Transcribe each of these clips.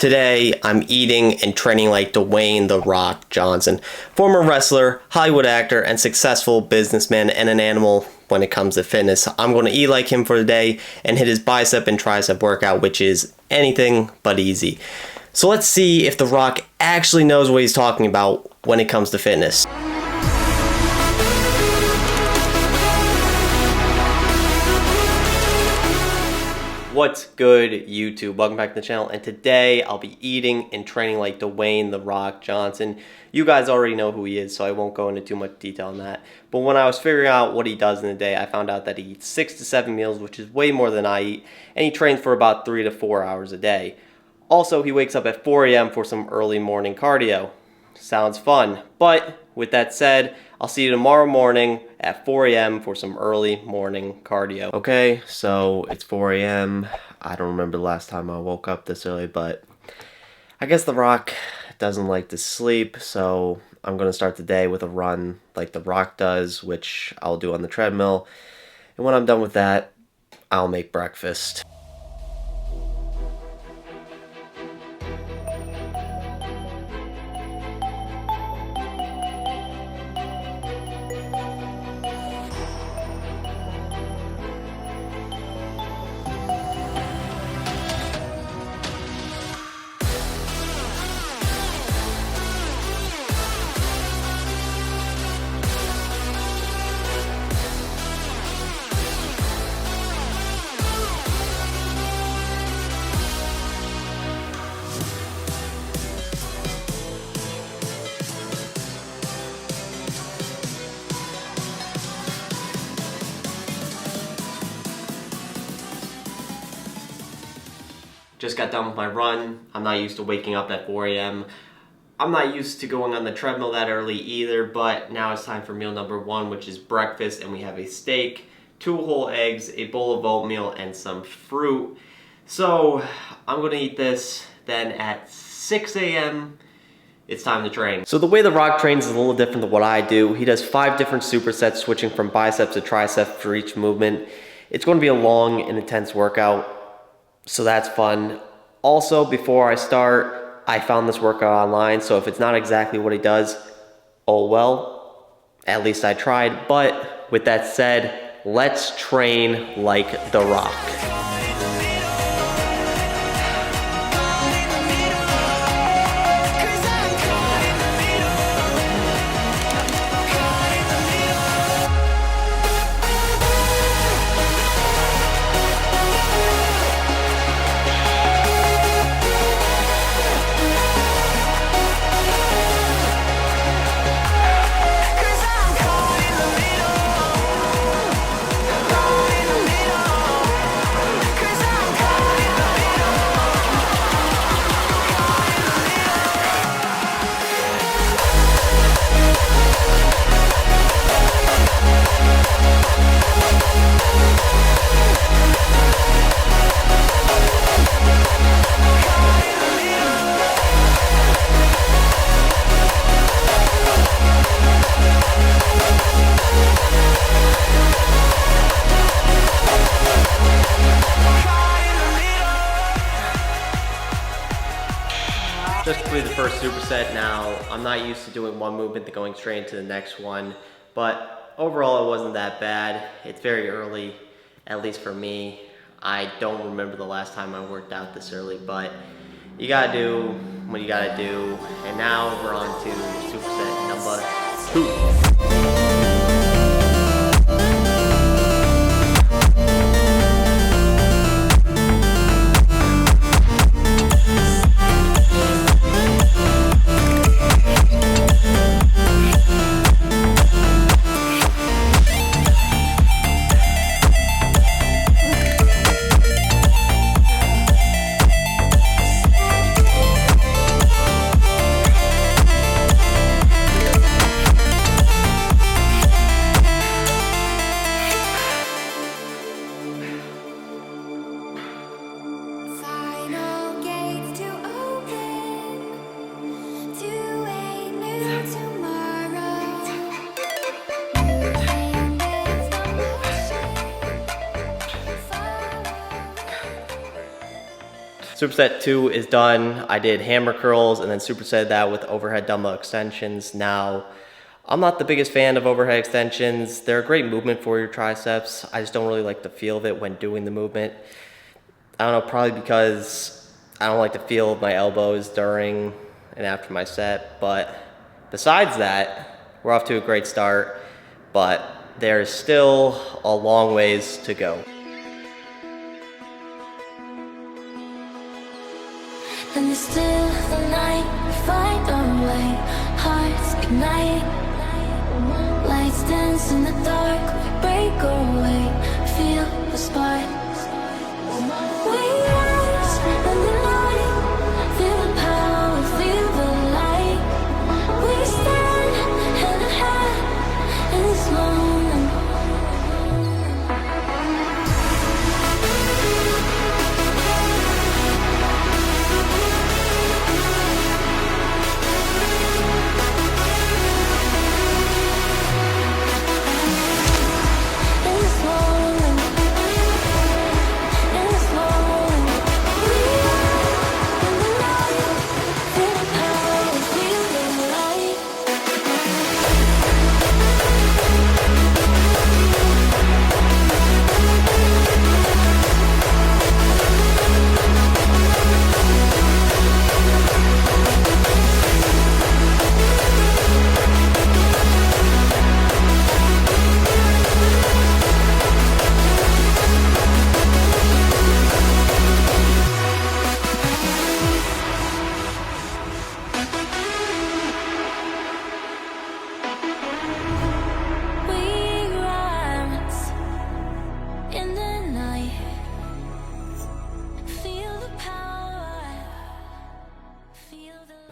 Today, I'm eating and training like Dwayne "The Rock" Johnson, former wrestler, Hollywood actor, and successful businessman and an animal when it comes to fitness. I'm going to eat like him for the day and hit his bicep and tricep workout, which is anything but easy. So let's see if The Rock actually knows what he's talking about when it comes to fitness. What's good, YouTube? Welcome back to the channel, and today I'll be eating and training like Dwayne "The Rock" Johnson. You guys already know who he is, so I won't go into too much detail on that. But when I was figuring out what he does in a day, I found out that he eats 6 to 7 meals, which is way more than I eat, and he trains for about 3 to 4 hours a day. Also, he wakes up at 4 a.m. for some early morning cardio. Sounds fun. But with that said, I'll see you tomorrow morning at 4 a.m. for some early morning cardio. Okay, so it's 4 a.m. I don't remember the last time I woke up this early, but I guess The Rock doesn't like to sleep, so I'm going to start the day with a run like The Rock does, which I'll do on the treadmill. And when I'm done with that, I'll make breakfast. Just got done with my run. I'm not used to waking up at 4 a.m. I'm not used to going on the treadmill that early either, but now it's time for meal number 1, which is breakfast, and we have a steak, 2 whole eggs, a bowl of oatmeal, and some fruit. So I'm gonna eat this, then at 6 a.m., it's time to train. So the way The Rock trains is a little different than what I do. He does 5 different supersets, switching from biceps to triceps for each movement. It's gonna be a long and intense workout, so that's fun. Also, before I start, I found this workout online, so if it's not exactly what he does, oh well, at least I tried. But with that said, let's train like The Rock. Just completed the first superset. Now, I'm not used to doing one movement and going straight into the next one, but overall it wasn't that bad. It's very early, at least for me. I don't remember the last time I worked out this early, but you gotta do what you gotta do. And now we're on to superset number 2. Superset 2 is done. I did hammer curls and then superset that with overhead dumbbell extensions. Now, I'm not the biggest fan of overhead extensions. They're a great movement for your triceps. I just don't really like the feel of it when doing the movement. I don't know, probably because I don't like to feel my elbows during and after my set. But besides that, we're off to a great start, but there's still a long ways to go. And it's still the night, we find our way, hearts ignite, lights dance in the dark, we break away, feel the spark. We rise in the light, feel the power, feel the light. We stand hand in hand in this moment.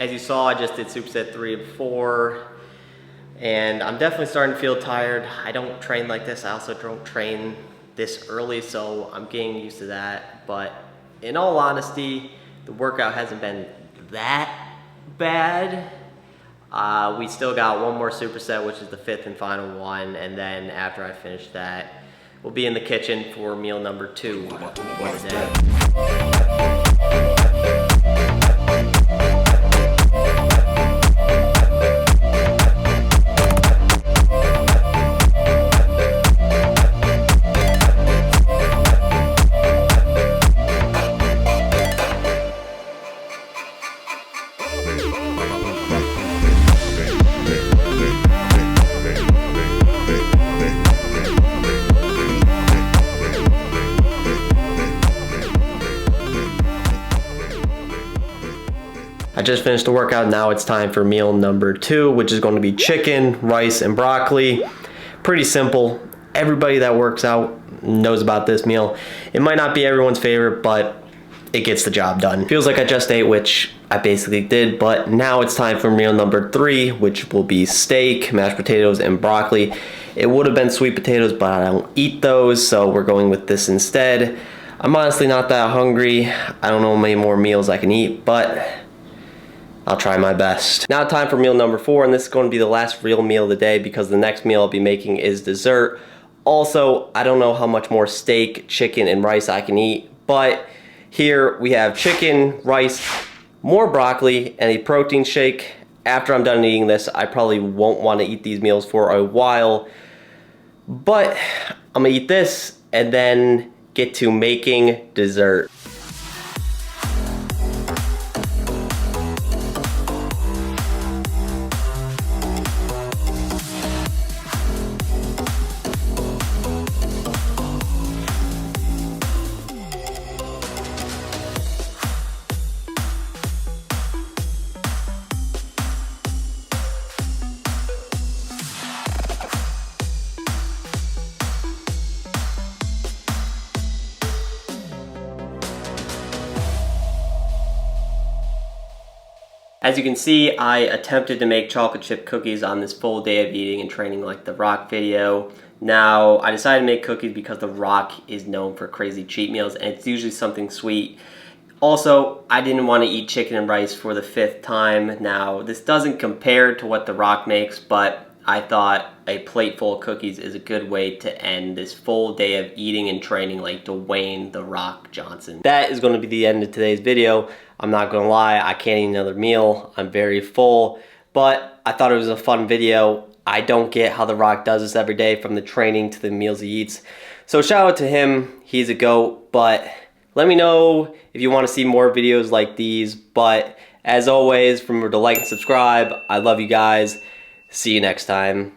As you saw, I just did superset 3 and 4, and I'm definitely starting to feel tired. I don't train like this. I also don't train this early, so I'm getting used to that. But in all honesty, the workout hasn't been that bad. We still got one more superset, which is the 5th and final one, and then after I finish that, we'll be in the kitchen for meal number 2 for the day. I just finished the workout. Now it's time for meal number 2, which is going to be chicken, rice, and broccoli. Pretty simple. Everybody that works out knows about this meal. It might not be everyone's favorite, but it gets the job done. Feels like I just ate, which I basically did, but now it's time for meal number 3, which will be steak, mashed potatoes, and broccoli. It would have been sweet potatoes, but I don't eat those, so we're going with this instead. I'm honestly not that hungry. I don't know how many more meals I can eat, but I'll try my best. Now time for meal number 4, and this is going to be the last real meal of the day because the next meal I'll be making is dessert. Also, I don't know how much more steak, chicken, and rice I can eat, but here we have chicken, rice, more broccoli, and a protein shake. After I'm done eating this, I probably won't want to eat these meals for a while, but I'm gonna eat this and then get to making dessert. As you can see, I attempted to make chocolate chip cookies on this full day of eating and training like The Rock video. Now, I decided to make cookies because The Rock is known for crazy cheat meals, and it's usually something sweet. Also, I didn't want to eat chicken and rice for the 5th time. Now, this doesn't compare to what The Rock makes, but I thought a plate full of cookies is a good way to end this full day of eating and training like Dwayne The Rock Johnson. That is going to be the end of today's video. I'm not going to lie, I can't eat another meal. I'm very full, but I thought it was a fun video. I don't get how The Rock does this every day, from the training to the meals he eats. So shout out to him, he's a GOAT, but let me know if you want to see more videos like these. But as always, remember to like and subscribe. I love you guys. See you next time.